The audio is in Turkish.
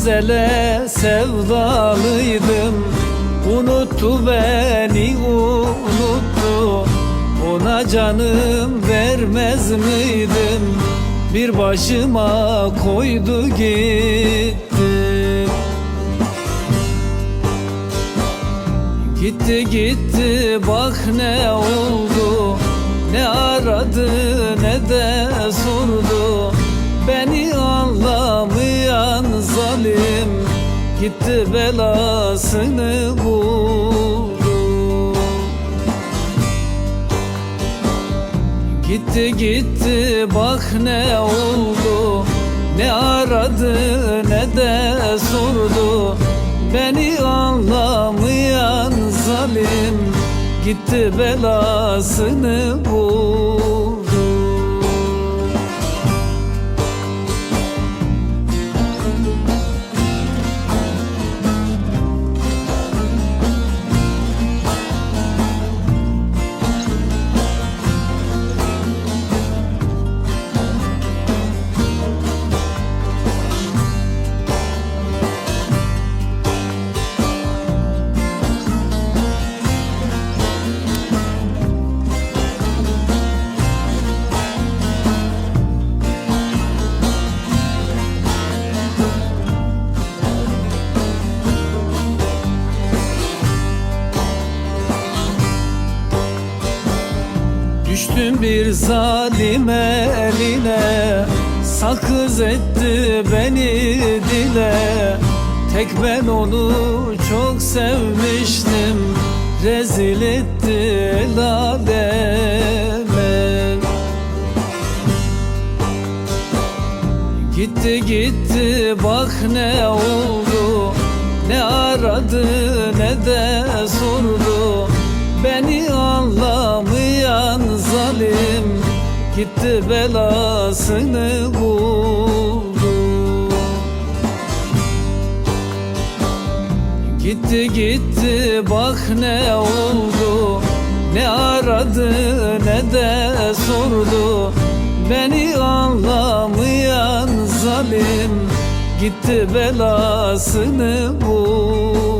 güzele sevdalıydım. Unuttu beni, unuttu. Ona canım vermez miydim? Bir başıma koydu gitti. Gitti gitti bak ne oldu. Ne aradı ne de sordu. Beni anlamayan zalim gitti belasını buldu. Gitti gitti bak ne oldu. Ne aradı ne de sordu. Beni anlamayan zalim gitti belasını buldu. Düştüm bir zalim eline, sakız etti beni dile. Tek ben onu çok sevmiştim, rezil etti el aleme. Gitti gitti bak ne oldu. Ne aradı ne de sordu. Beni anlamayan zalim gitti belasını buldu. Gitti gitti bak ne oldu. Ne aradı ne de sordu. Beni anlamayan zalim gitti belasını buldu.